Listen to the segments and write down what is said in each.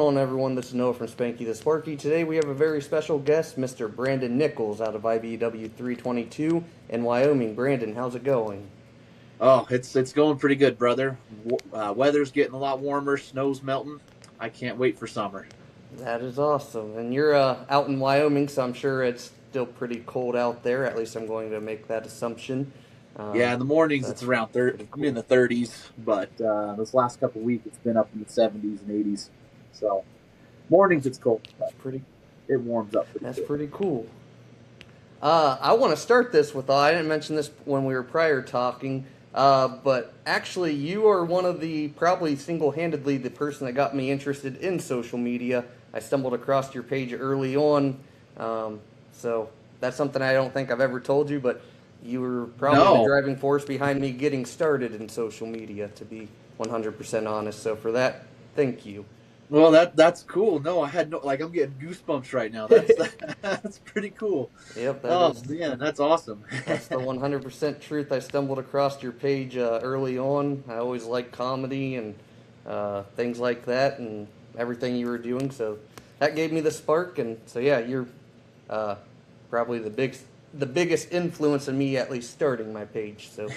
On everyone, this is Noah from Spanky the Sparky. Today we have a very special guest, Mr. Brandon Nichols out of IBEW 322 in Wyoming. Brandon, how's it going? Oh, it's going pretty good, brother. Weather's getting a lot warmer, snow's melting. I can't wait for summer. That is awesome. And you're out in Wyoming, so I'm sure it's still pretty cold out there. At least I'm going to make that assumption. Yeah, in the mornings it's That's around 30, pretty I'm in cool. the 30s, but this last couple of weeks it's been up in the 70s and 80s. So mornings That's it's cold, that's but pretty it warms up pretty that's good. pretty cool. I want to start this with, I didn't mention this when we were prior talking, but actually, you are one of the, probably single handedly, the person that got me interested in social media. I stumbled across your page early on, so that's something I don't think I've ever told you, but you were probably the No, driving force behind me getting started in social media, to be 100% honest. So for that, thank you. well that's cool. No, I had no like I'm getting goosebumps right now. That's that's pretty cool. Yep, that Oh is man, that's awesome. That's the 100% truth. I stumbled across your page early on. I always liked comedy and things like that and everything you were doing. So that gave me the spark. And so, yeah, you're uh, probably the biggest influence in me at least starting my page. So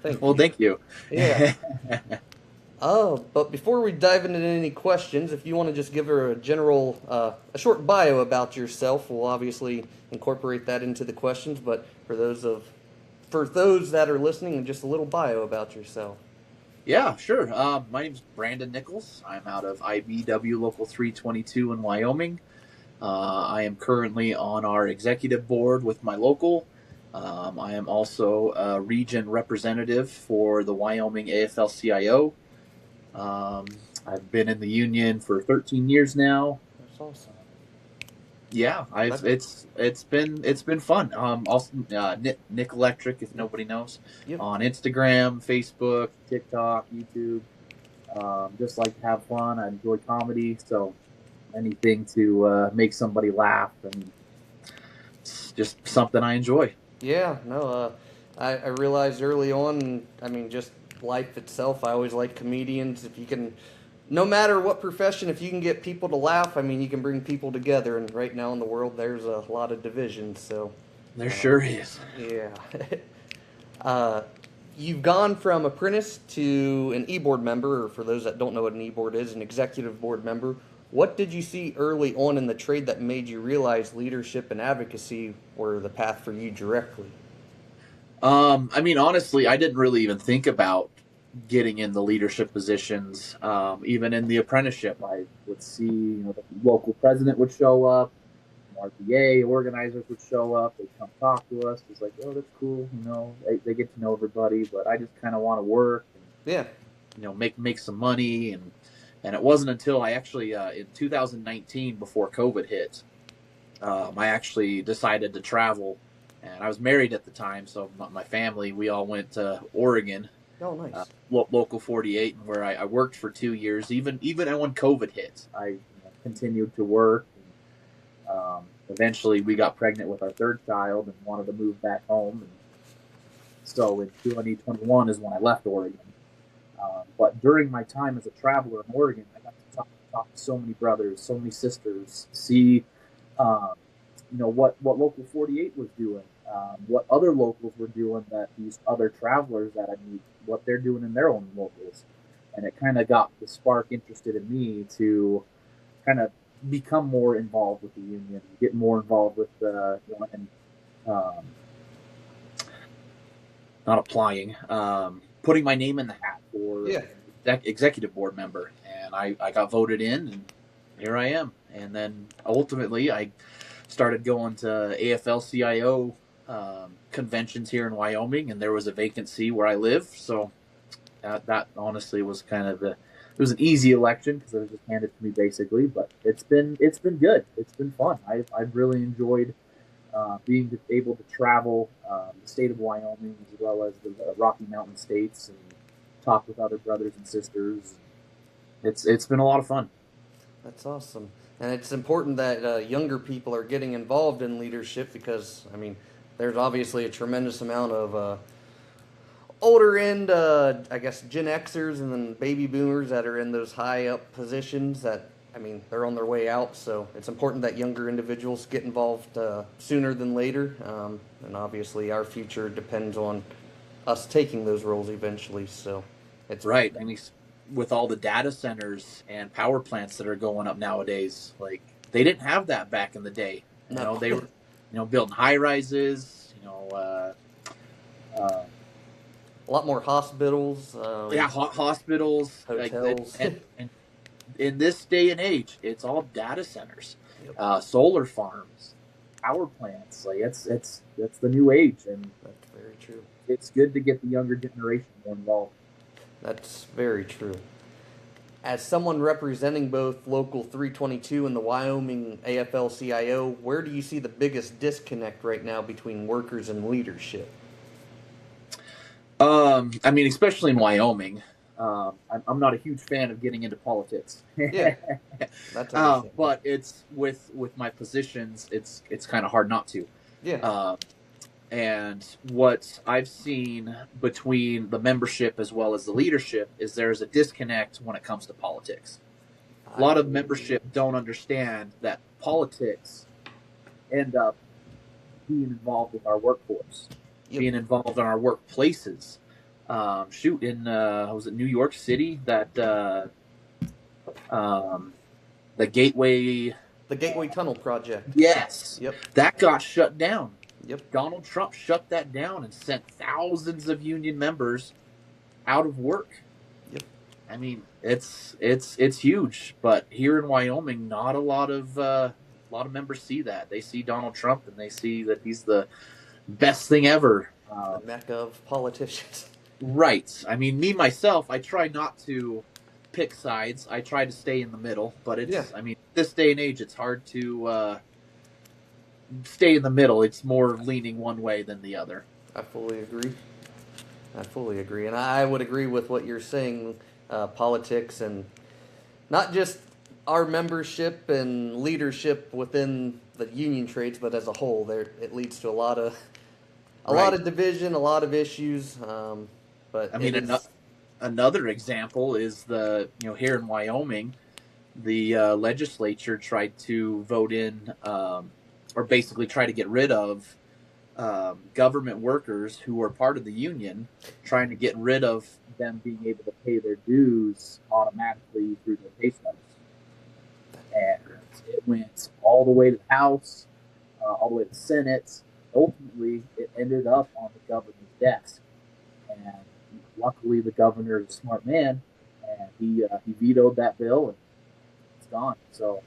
thank Well, you. thank you. Yeah. Oh, but before we dive into any questions, if you want to just give her a general, a short bio about yourself, we'll obviously incorporate that into the questions. But for those that are listening, just a little bio about yourself. Yeah, sure. My name's Brandon Nichols. I'm out of IBEW Local 322 in Wyoming. I am currently on our executive board with my local. I am also a region representative for the Wyoming AFL-CIO. I've been in the union for 13 years now. That's awesome. Yeah, I've That, it's been fun. Also, NIC Electric, if nobody knows, yep. on Instagram, Facebook, TikTok, YouTube. Just like to have fun. I enjoy comedy, so anything to make somebody laugh, and it's just something I enjoy. Yeah, no, I realized early on, I mean, just life itself, I always like comedians. If you can, no matter what profession, if you can get people to laugh, I mean, you can bring people together. And right now in the world, there's a lot of divisions. So, There uh, sure is. yeah. uh, you've gone from apprentice to an e-board member, or for those that don't know what an e-board is, an executive board member. What did you see early on in the trade that made you realize leadership and advocacy were the path for you directly? I mean, honestly, I didn't really even think about getting in the leadership positions. Even in the apprenticeship, I would see, the local president would show up, RPA organizers would show up. They'd come talk to us. It's like, oh, that's cool. They get to know everybody, but I just kind of want to work and Yeah. make some money. And it wasn't until I actually in 2019, before COVID hit, I actually decided to travel. And I was married at the time, so my family, we all went to Oregon, Oh, nice. local 48, and where I worked for 2 years. Even when COVID hit, I continued to work. Eventually, we got pregnant with our third child and wanted to move back home. And so in 2021 is when I left Oregon. But during my time as a traveler in Oregon, I got to talk to so many brothers, so many sisters, see um, what local 48 was doing, what other locals were doing, that these other travelers that I meet, what they're doing in their own locals. And it kind of got the spark interested in me to kind of become more involved with the union, get more involved with and um, not applying, putting my name in the hat for Yeah. an executive board member. And I got voted in, and here I am. And then ultimately, I started going to AFL-CIO conventions here in Wyoming, and there was a vacancy where I live. So that honestly was kind of it was an easy election because it was just handed to me basically. But it's been good. It's been fun. I've really enjoyed being able to travel the state of Wyoming as well as the Rocky Mountain states and talk with other brothers and sisters. It's been a lot of fun. That's awesome. And it's important that younger people are getting involved in leadership because, I mean, there's obviously a tremendous amount of older end, I guess, Gen Xers and then baby boomers that are in those high up positions that I mean, they're on their way out, so it's important that younger individuals get involved sooner than later. And obviously, our future depends on us taking those roles eventually. So it's Right. I mean, with all the data centers and power plants that are going up nowadays, like they didn't have that back in the day. You no know, they were, building high rises. Uh, a lot more hospitals, yeah, hospitals. Like that, hotels. and in this day and age, it's all data centers, Yep, solar farms, power plants. Like it's the new age, and that's very true. it's good to get the younger generation more involved. That's very true. As someone representing both Local 322 and the Wyoming AFL-CIO, where do you see the biggest disconnect right now between workers and leadership? I mean, especially in Wyoming, I'm not a huge fan of getting into politics. Yeah, that's understandable. But it's with my positions, it's kind of hard not to. Yeah, Uh, and what I've seen between the membership as well as the leadership is there's a disconnect when it comes to politics. A lot of membership don't understand that politics end up being involved in our workforce, being involved in our workplaces. In was it New York City that the Gateway? The Gateway Tunnel Project. Yes, Yep. that got shut down. Yep. Donald Trump shut that down and sent thousands of union members out of work. Yep. I mean, it's huge, but here in Wyoming, not a lot of members see that. They see Donald Trump and they see that he's the best thing ever. The mecca of politicians. Right. I mean, me myself, I try not to pick sides. I try to stay in the middle, but I mean, this day and age, it's hard to stay in the middle. It's more leaning one way than the other. I fully agree. And I would agree with what you're saying, politics and not just our membership and leadership within the union trades, but as a whole. It leads to a lot of division, a lot of issues. But I mean, another example is here in Wyoming, the legislature tried to vote in, or basically try to get rid of government workers who were part of the union, trying to get rid of them being able to pay their dues automatically through their pay stubs. And it went all the way to the House, all the way to the Senate. Ultimately, it ended up on the governor's desk. And luckily, the governor is a smart man, and he vetoed that bill, and it's gone. So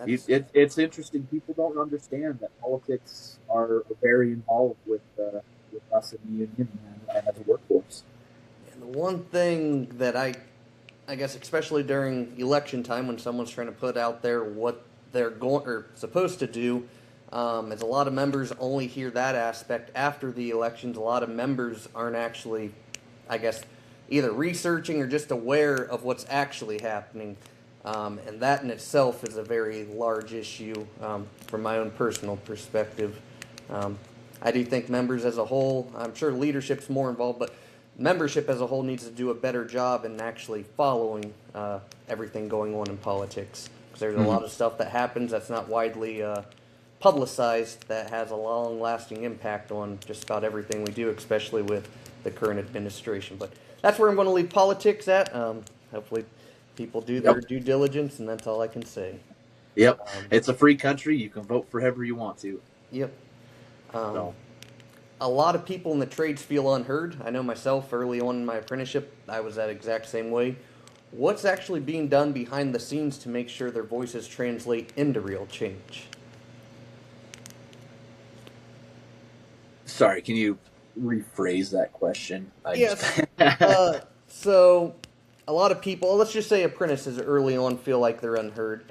it's interesting. People don't understand that politics are very involved with us in the union and as a workforce. And the one thing that I guess especially during election time when someone's trying to put out there what they're going or supposed to do, as a lot of members only hear that aspect after the elections. A lot of members aren't actually, I guess, either researching or just aware of what's actually happening. And that in itself is a very large issue from my own personal perspective. I do think members as a whole, I'm sure leadership's more involved, but membership as a whole needs to do a better job in actually following everything going on in politics. Because there's a lot of stuff that happens that's not widely publicized that has a long-lasting impact on just about everything we do, especially with the current administration. But that's where I'm going to leave politics at. Hopefully people do their due diligence, and that's all I can say. Yep. It's a free country. You can vote for whoever you want to. Yep. A lot of people in the trades feel unheard. I know myself, early on in my apprenticeship, I was that exact same way. What's actually being done behind the scenes to make sure their voices translate into real change? Sorry, can you rephrase that question? Yes. So, a lot of people, let's just say apprentices early on feel like they're unheard.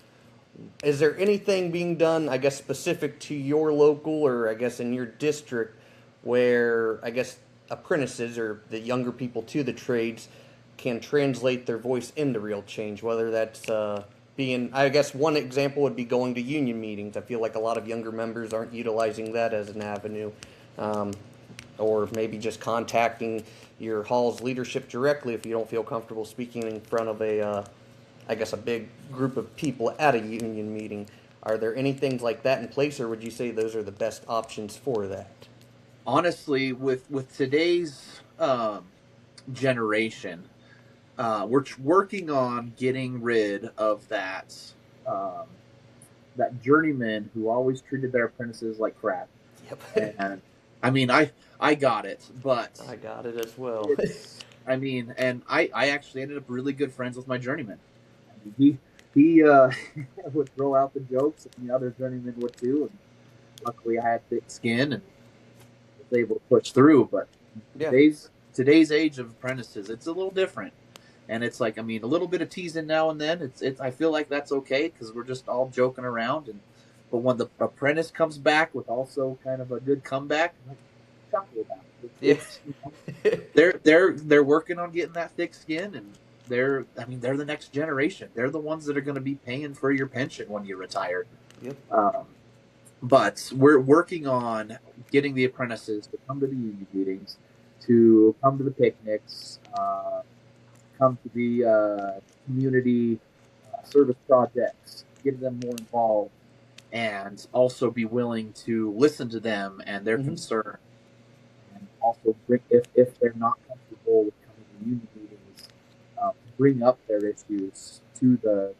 Is there anything being done, I guess, specific to your local or I guess in your district where, I guess, apprentices or the younger people to the trades can translate their voice into real change, whether that's being, I guess one example would be going to union meetings. I feel like a lot of younger members aren't utilizing that as an avenue. Or maybe just contacting your hall's leadership directly if you don't feel comfortable speaking in front of a I guess, a big group of people at a union meeting. Are there any things like that in place, or would you say those are the best options for that? Honestly, with today's generation, we're working on getting rid of um, that journeyman who always treated their apprentices like crap. Yep. And I mean, I got it, but I got it as well. it's I mean, and I actually ended up really good friends with my journeyman. I mean, he would throw out the jokes, and the other journeyman would too. And luckily, I had thick skin and was able to push through. But Yeah. today's age of apprentices, it's a little different. And it's like, I mean, a little bit of teasing now and then. It's I feel like that's okay because we're just all joking around. And but when the apprentice comes back with also kind of a good comeback, I'm like, chuckle about it. It's, they're working on getting that thick skin, and they're the next generation. They're the ones that are going to be paying for your pension when you retire. Yep. But we're working on getting the apprentices to come to the union meetings, to come to the picnics, come to the community service projects, get them more involved, and also be willing to listen to them and their concern. And also bring, if they're not comfortable with coming to union meetings, bring up their issues to the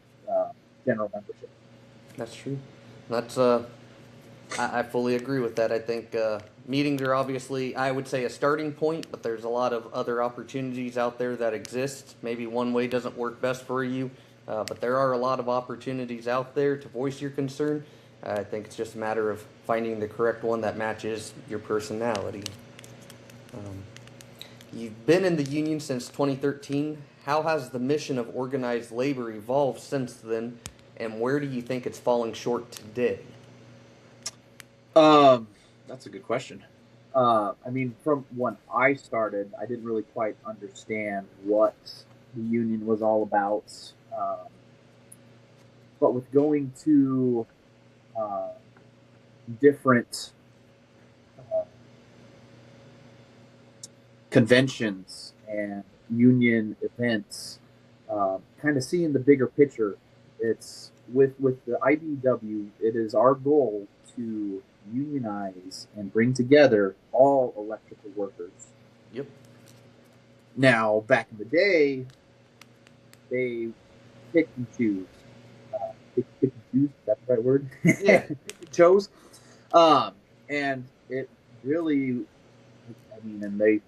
general membership. That's true. That's I fully agree with that. I think meetings are obviously, I would say, a starting point, but there's a lot of other opportunities out there that exist. Maybe one way doesn't work best for you, but there are a lot of opportunities out there to voice your concern. I think it's just a matter of finding the correct one that matches your personality. You've been in the union since 2013. How has the mission of organized labor evolved since then, and where do you think it's falling short today? That's a good question. I mean, from when I started, I didn't really quite understand what the union was all about. But with going to different conventions and union events, kind of seeing the bigger picture, it's with the IBEW. It is our goal to unionize and bring together all electrical workers. Yep. Now, back in the day, they pick and choose. Pick and choose, is that the right word? Yeah. Chose. And it really, I mean, and they,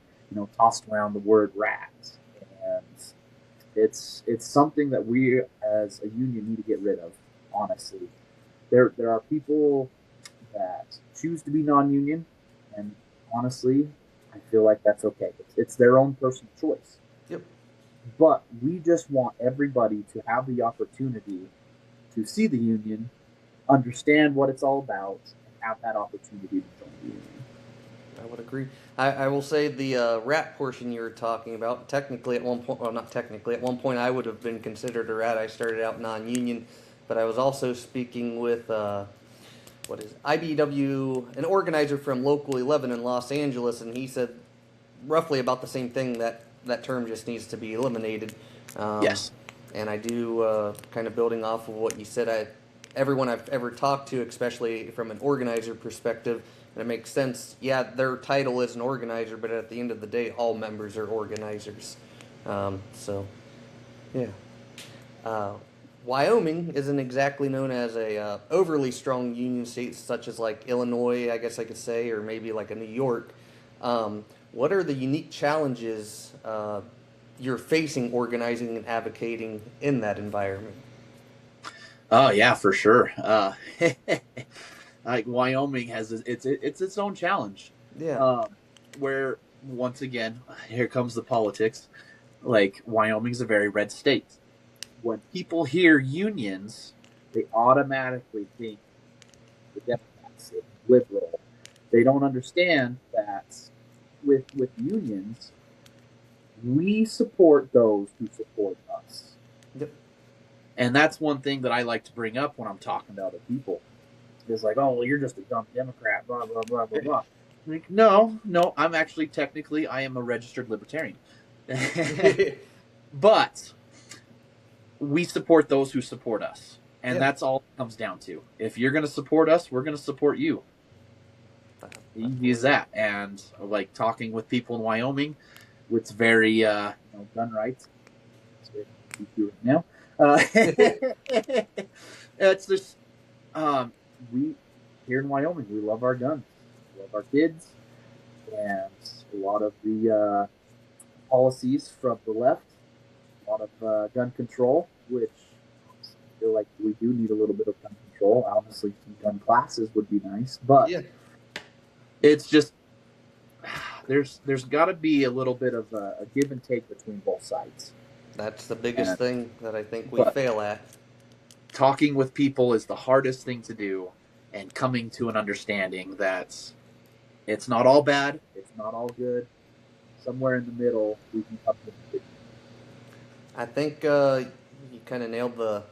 tossed around the word rat. And it's something that we as a union need to get rid of, honestly. There are people that choose to be non-union, and honestly, I feel like that's okay. It's their own personal choice. Yep. But we just want everybody to have the opportunity to see the union, understand what it's all about, and have that opportunity to join the union. I would agree. I will say the rat portion you were talking about, technically at one point, well, not technically, at one point I would have been considered a rat. I started out non-union, but I was also speaking with, IBEW, an organizer from Local 11 in Los Angeles, and he said roughly about the same thing, that term just needs to be eliminated. Yes. And I do, kind of building off of what you said, everyone I've ever talked to, especially from an organizer perspective, and it makes sense. Yeah, their title is an organizer, but at the end of the day, all members are organizers. So, yeah. Wyoming isn't exactly known as a overly strong union state, such as like Illinois, I guess I could say, or maybe like a New York. What are the unique challenges you're facing organizing and advocating in that environment? Oh yeah, for sure. Like Wyoming has its own challenge. Yeah. Where once again, here comes the politics. Like Wyoming's a very red state. When people hear unions, they automatically think the Democrats, the liberal. They don't understand that with unions, we support those who support us. Yep. And that's one thing that I like to bring up when I'm talking to other people. It's like, oh, well, you're just a dumb Democrat, blah, blah, blah, blah, blah. Like, no, I'm actually technically, I am a registered libertarian. But we support those who support us. And Yeah. that's all it comes down to. If you're going to support us, we're going to support you. Easy as that. And like talking with people in Wyoming, it's very gun rights. Now, it's just we here in Wyoming, we love our guns, we love our kids, and a lot of the policies from the left, a lot of gun control, which I feel like we do need a little bit of gun control. Obviously, some gun classes would be nice, but Yeah. it's just there's got to be a little bit of a give and take between both sides. That's the biggest And, thing that I think we fail at. Talking with people is the hardest thing to do, and coming to an understanding that it's not all bad, it's not all good. Somewhere in the middle, we can come to it. I think you kind of nailed the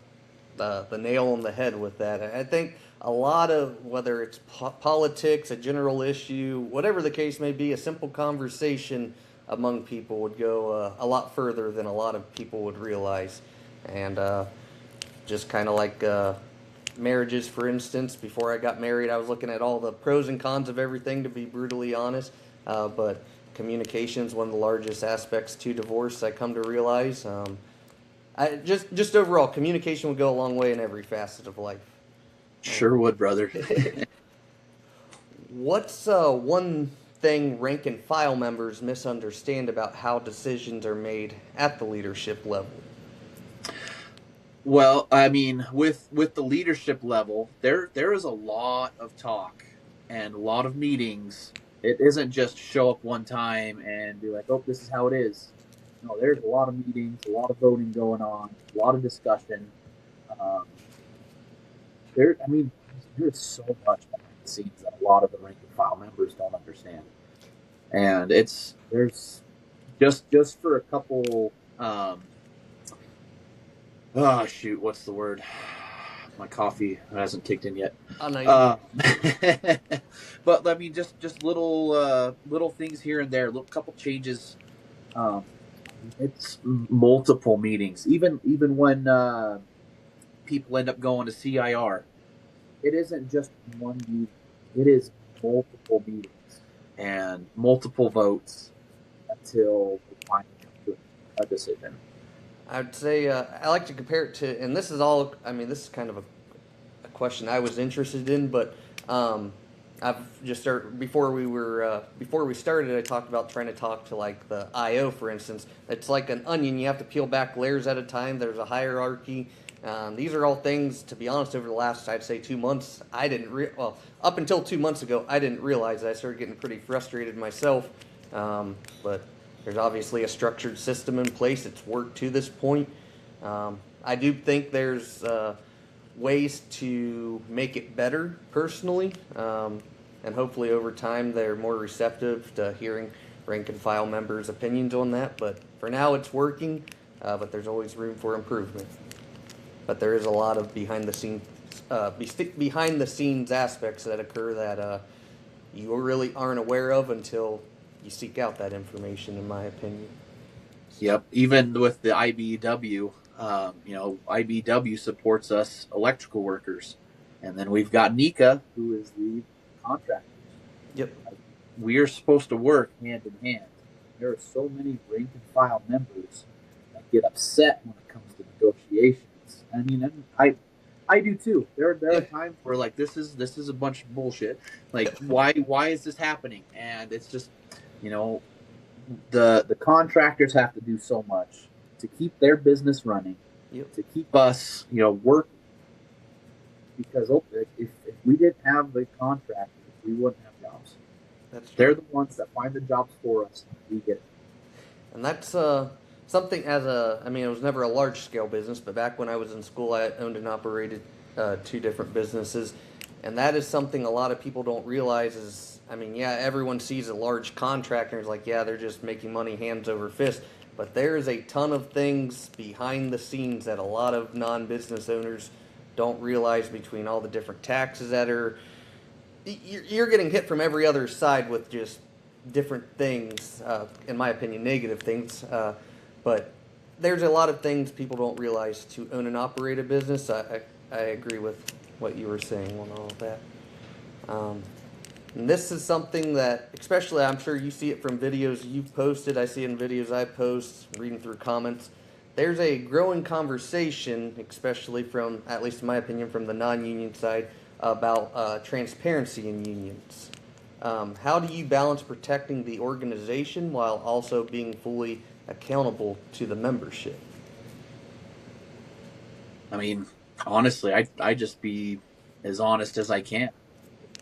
nail on the head with that. I think a lot of, whether it's politics, a general issue, whatever the case may be, a simple conversation among people would go a lot further than a lot of people would realize. And just kind of like marriages, for instance. Before I got married, I was looking at all the pros and cons of everything, to be brutally honest. But communication is one of the largest aspects to divorce, I come to realize. Just overall, communication would go a long way in every facet of life. Sure would, brother. What's one thing rank and file members misunderstand about how decisions are made at the leadership level? Well, I mean, with the leadership level, there is a lot of talk and a lot of meetings. It isn't just show up one time and be like, "Oh, this is how it is." No, there's a lot of meetings, a lot of voting going on, a lot of discussion. Um, I mean, there's so much behind the scenes that a lot of the rank and file members don't understand, and there's just for a couple. Oh shoot, what's the word? My coffee hasn't kicked in yet. Oh, no, But I mean, just little things here and there, little couple changes. It's multiple meetings. Even when people end up going to CIR, it isn't just one meeting. It is multiple meetings and multiple votes until we finally come to a decision. I'd say I like to compare it to, and this is all, I mean, this is kind of a question I was interested in, but I've just started, before we started, I talked about trying to talk to like the IO, for instance. It's like an onion. You have to peel back layers at a time. There's a hierarchy. These are all things, to be honest, over the last, I'd say 2 months, up until 2 months ago, I didn't realize. I started getting pretty frustrated myself, but there's obviously a structured system in place. It's worked to this point. I do think there's ways to make it better, personally, and hopefully over time they're more receptive to hearing rank and file members' opinions on that. But for now, it's working, but there's always room for improvement. But there is a lot of behind the scenes aspects that occur that you really aren't aware of until you seek out that information, in my opinion. Yep. Even with the IBEW, IBEW supports us electrical workers, and then we've got NICA, who is the contractor. Yep. We are supposed to work hand in hand. There are so many rank and file members that get upset when it comes to negotiations. I mean, I do too. There are times where like this is a bunch of bullshit. Like why is this happening? And it's just, the contractors have to do so much to keep their business running, to keep us, working. Because if we didn't have the contractors, we wouldn't have jobs. They're the ones that find the jobs for us. We get it. And that's something it was never a large scale business, but back when I was in school, I owned and operated 2 different businesses. And that is something a lot of people don't realize is, everyone sees a large contractor and is like, yeah, they're just making money hands over fist. But there is a ton of things behind the scenes that a lot of non-business owners don't realize, between all the different taxes that are, you're getting hit from every other side with just different things, in my opinion, negative things. But there's a lot of things people don't realize to own and operate a business. I agree with what you were saying on all of that. And this is something that, especially, I'm sure you see it from videos you've posted. I see it in videos I post, reading through comments. There's a growing conversation, especially from, at least in my opinion, from the non-union side, about transparency in unions. How do you balance protecting the organization while also being fully accountable to the membership? I mean, honestly, I just be as honest as I can.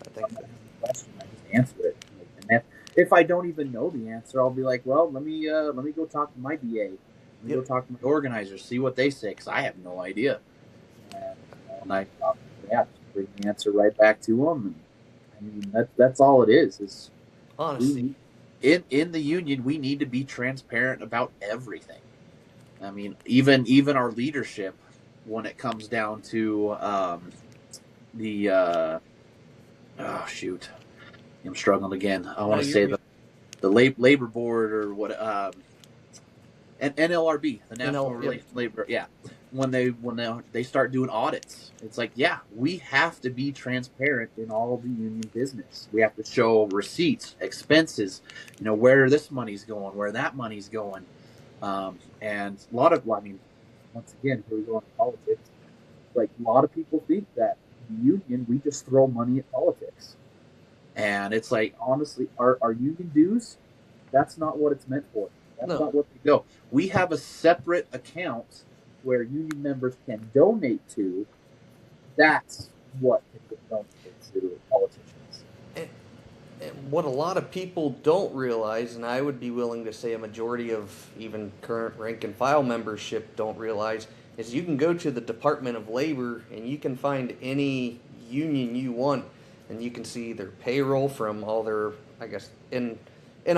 I think If I have a question, I just answer it. And if I don't even know the answer, I'll be like, well, let me go talk to my BA. Let me go Yep. talk to my organizers, see what they say, because I have no idea. And I just bring the answer right back to them. And, I mean, that's all it is. honesty. In the union, we need to be transparent about everything. I mean, even our leadership, when it comes down to the oh shoot, I'm struggling again. I want to say the labor board or what and NLRB, the National Relations Labor. Yeah, when they start doing audits, it's like, yeah, we have to be transparent in all the union business. We have to show receipts, expenses, where this money's going, where that money's going, and a lot of, I mean, once again, here we go into politics. Like, a lot of people think that the union, we just throw money at politics. And it's like, honestly, our union dues, that's not what it's meant for. That's not what they go. We have a separate account where union members can donate to. That's what can get donated to politicians. And what a lot of people don't realize, and I would be willing to say a majority of even current rank and file membership don't realize, is you can go to the Department of Labor and you can find any union you want, and you can see their payroll from all their, I guess, in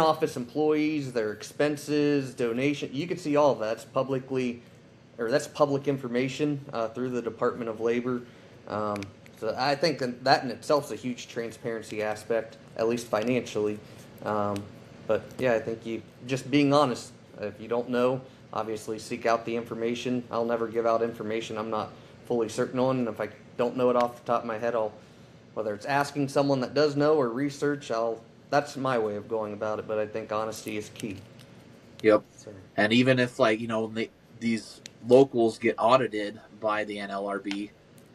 office employees, their expenses, donation. You can see all of that. That's public information through the Department of Labor. So I think that in itself is a huge transparency aspect, at least financially. But yeah, I think you just being honest. If you don't know, obviously seek out the information. I'll never give out information I'm not fully certain on, and if I don't know it off the top of my head, whether it's asking someone that does know or research, that's my way of going about it. But I think honesty is key. Yep. So. And even if, like, these locals get audited by the NLRB,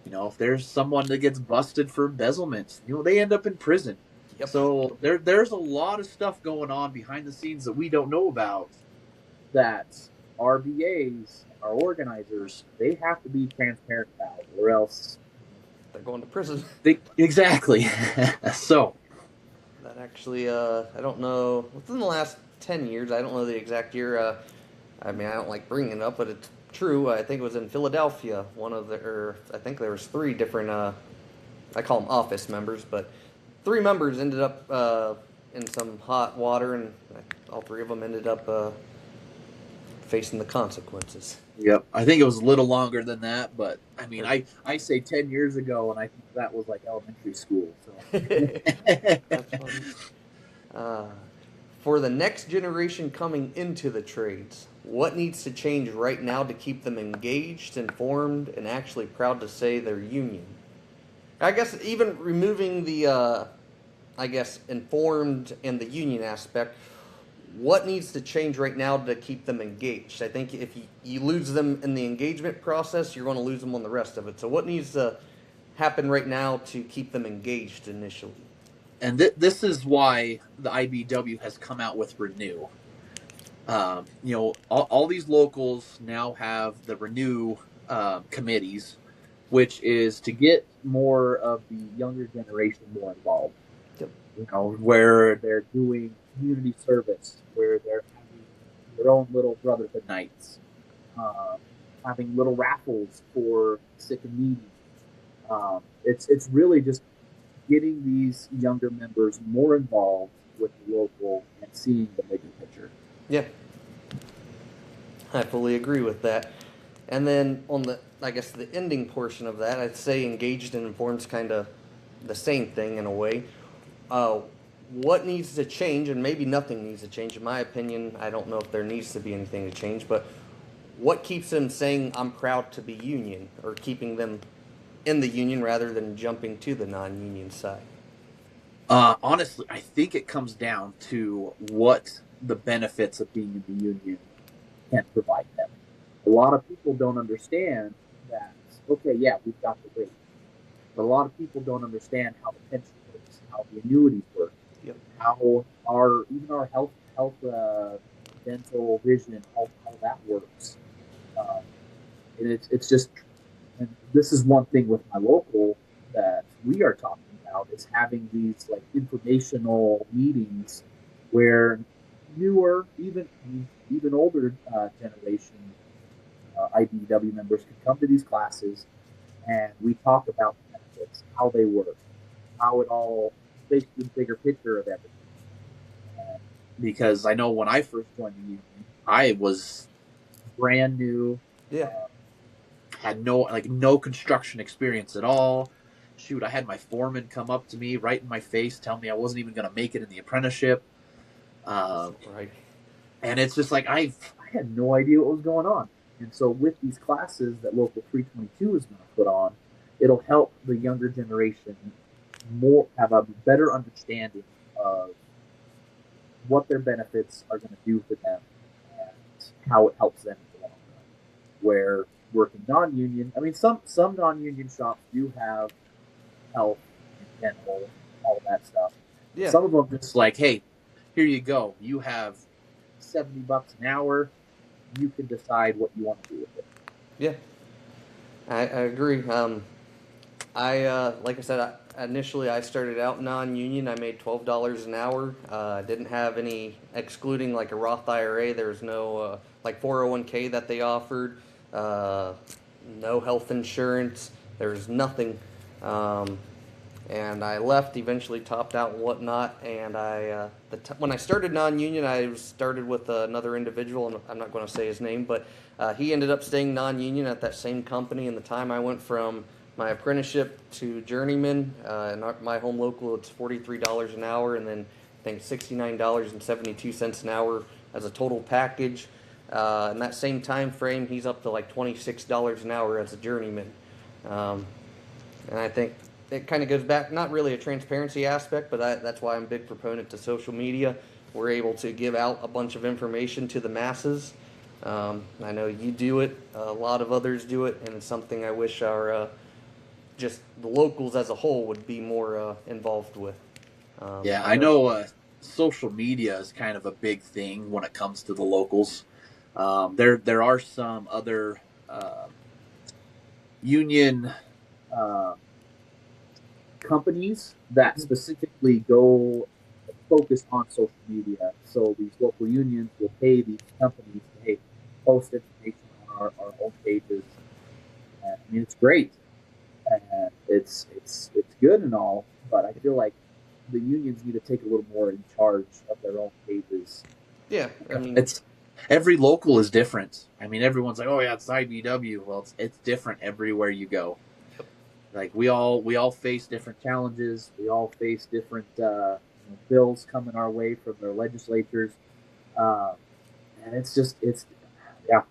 if there's someone that gets busted for embezzlement, they end up in prison. Yep. So there's a lot of stuff going on behind the scenes that we don't know about, that our BAs, our organizers, they have to be transparent about, or else they're going to prison. Exactly. So that actually, I don't know, within the last 10 years, I don't know the exact year. I mean, I don't like bringing it up, but it's true. I think it was in Philadelphia. I think there was 3 different, I call them office members, but 3 members ended up in some hot water, and all 3 of them ended up facing the consequences. Yep. I think it was a little longer than that, but I mean, I say 10 years ago, and I think that was like elementary school. So. That's funny. For the next generation coming into the trades, what needs to change right now to keep them engaged, informed, and actually proud to say they're union? I guess even removing the, informed and the union aspect, what needs to change right now to keep them engaged? I think if you lose them in the engagement process, you're going to lose them on the rest of it. So what needs to happen right now to keep them engaged initially? And this is why the IBEW has come out with Renew. All these locals now have the Renew committees, which is to get more of the younger generation more involved. Yep. Where they're doing community service, where they're having their own little brotherhood nights, having little raffles for sick and needy. It's really just getting these younger members more involved with the local and seeing the bigger picture. Yeah, I fully agree with that. And then on the ending portion of that, I'd say engaged and informed is kind of the same thing in a way. What needs to change, and maybe nothing needs to change. In my opinion, I don't know if there needs to be anything to change, but what keeps them saying I'm proud to be union, or keeping them in the union rather than jumping to the non-union side? Honestly, I think it comes down to what the benefits of being in the union can provide them. A lot of people don't understand that, okay, yeah, we've got the wage. But a lot of people don't understand how the pension works, how the annuities work, Yep. how our health, dental, vision, how that works. Um, and it's just, and this is one thing with my local that we are talking about is having these like informational meetings where newer, even older generation IBEW members can come to these classes and we talk about the benefits, how they work, how it all makes the bigger picture of everything. Because I know when I first joined the union, I was brand new, Yeah. had no construction experience at all. Shoot, I had my foreman come up to me right in my face, tell me I wasn't even going to make it in the apprenticeship. Right. And it's just like I had no idea what was going on. And so with these classes that Local 322 is going to put on, it'll help the younger generation more have a better understanding of what their benefits are going to do for them and how it helps them in the long run. Where working non-union, I mean, some non-union shops do have health and dental, all that stuff. Yeah. Some of them just like, hey, here you go. You have $70 an hour. You can decide what you want to do with it. Yeah. I agree. Like I said, initially I started out non-union. I made $12 an hour. Didn't have any, excluding like a Roth IRA. There was no like 401k that they offered. No health insurance. There was nothing. And I left, eventually topped out and whatnot. And when I started non-union, I started with another individual, and I'm not going to say his name, but he ended up staying non-union at that same company. And the time I went from my apprenticeship to journeyman, in my home local, it's $43 an hour, and then I think $69.72 an hour as a total package. In that same time frame, he's up to like $26 an hour as a journeyman. And I think it kind of goes back, not really a transparency aspect, but that's why I'm a big proponent to social media. We're able to give out a bunch of information to the masses. I know you do it, a lot of others do it, and it's something I wish our just the locals as a whole would be more involved with. Yeah, I know social media is kind of a big thing when it comes to the locals. There are some other union uh, companies that specifically go focus on social media. So these local unions will pay these companies to hey, post information on our own pages. And, I mean, it's great. And it's good and all, but I feel like the unions need to take a little more in charge of their own pages. Yeah, I mean, it's every local is different. I mean, everyone's like, "Oh yeah, it's IBEW." Well, it's different everywhere you go. Like we all face different challenges. We all face different bills coming our way from their legislatures, and it's yeah.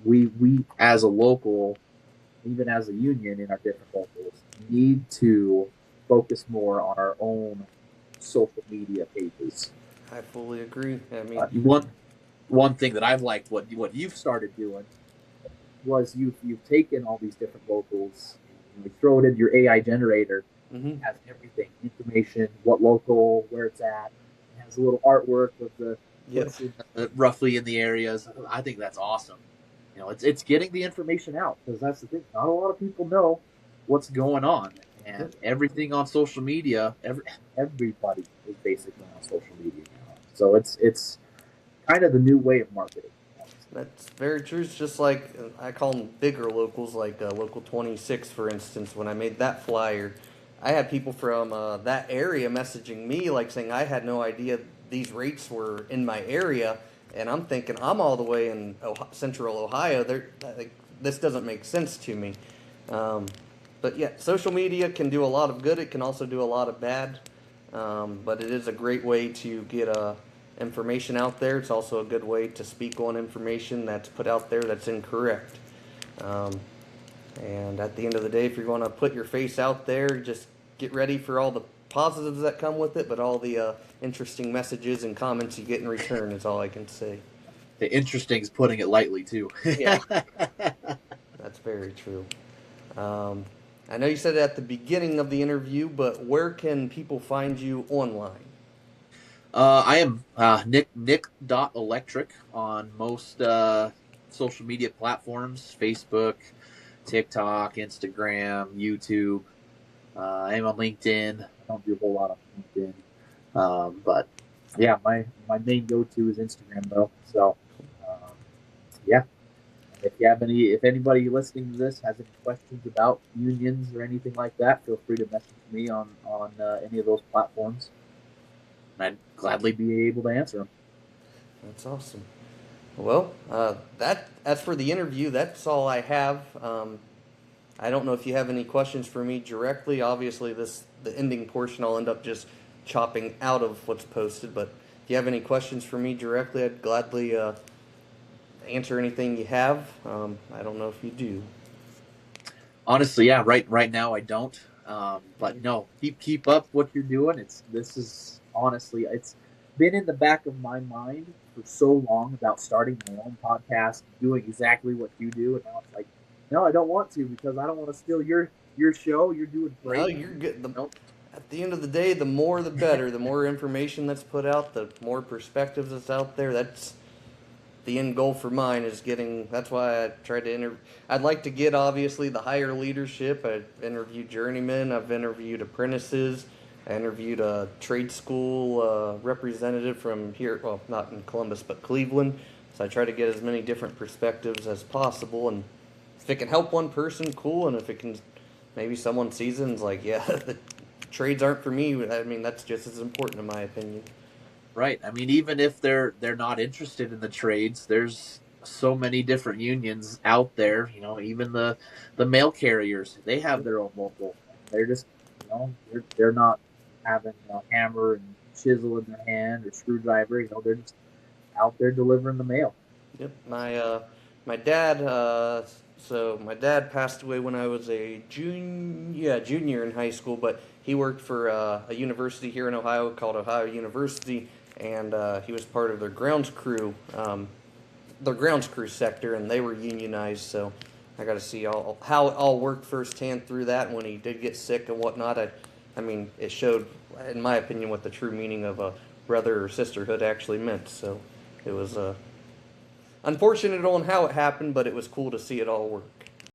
We as a local, even as a union in our different locals, need to focus more on our own social media pages. I fully agree. I mean, one thing that I've liked what you've started doing was you've taken all these different locals, you throw it into your AI generator, it has everything, information, what local, where it's at, it has a little artwork with the roughly in the areas. I think that's awesome. You know, it's getting the information out because that's the thing. Not a lot of people know what's going on, and everything on social media. Everybody is basically on social media now, so it's kind of the new way of marketing. That's very true. It's just like I call them bigger locals, like Local 26, for instance. When I made that flyer, I had people from that area messaging me, like saying I had no idea these rates were in my area, and I'm thinking I'm all the way in Central Ohio. This doesn't make sense to me. But yeah, social media can do a lot of good. It can also do a lot of bad. But it is a great way to get information out there. It's also a good way to speak on information that's put out there that's incorrect. And at the end of the day, if you're going to put your face out there, just get ready for all the positives that come with it, but all the interesting messages and comments you get in return is all I can say. The interesting is putting it lightly, too. Yeah, that's very true. I know you said it at the beginning of the interview, but where can people find you online? I am Nick Electric on most social media platforms: Facebook, TikTok, Instagram, YouTube. I am on LinkedIn. I don't do a whole lot on LinkedIn, but yeah, my main go-to is Instagram though. So yeah, if anybody listening to this has any questions about unions or anything like that, feel free to message me on any of those platforms. I'd gladly be able to answer them. That's awesome. Well, as for the interview, that's all I have. I don't know if you have any questions for me directly. Obviously, the ending portion I'll end up just chopping out of what's posted. But if you have any questions for me directly, I'd gladly answer anything you have. I don't know if you do. Honestly, yeah, right now I don't. But no, keep up what you're doing. This is honestly, it's been in the back of my mind for so long about starting my own podcast, doing exactly what you do, and now it's like, no, I don't want to because I don't want to steal your show. You're doing great. No, you're good. At the end of the day, the more the better. The more information that's put out, the more perspectives that's out there. That's the end goal for mine is getting. That's why I try to interview. I'd like to get obviously the higher leadership. I've interviewed journeymen. I've interviewed apprentices. I interviewed a trade school representative from here. Well, not in Columbus, but Cleveland. So I try to get as many different perspectives as possible. And if it can help one person, cool. And if it can, maybe someone sees it and is like, yeah, the trades aren't for me. I mean, that's just as important in my opinion. Right. I mean, even if they're not interested in the trades, there's so many different unions out there. Even the mail carriers, they have their own local. They're just, they're not having a hammer and chisel in their hand or screwdriver. They're just out there delivering the mail. Yep. My dad. So my dad passed away when I was a junior in high school, but he worked for a university here in Ohio called Ohio University, and he was part of their grounds crew sector, and they were unionized. So I got to see how it all worked firsthand through that. And when he did get sick and whatnot, I mean, it showed, in my opinion, what the true meaning of a brother or sisterhood actually meant. So it was unfortunate on how it happened, but it was cool to see it all work.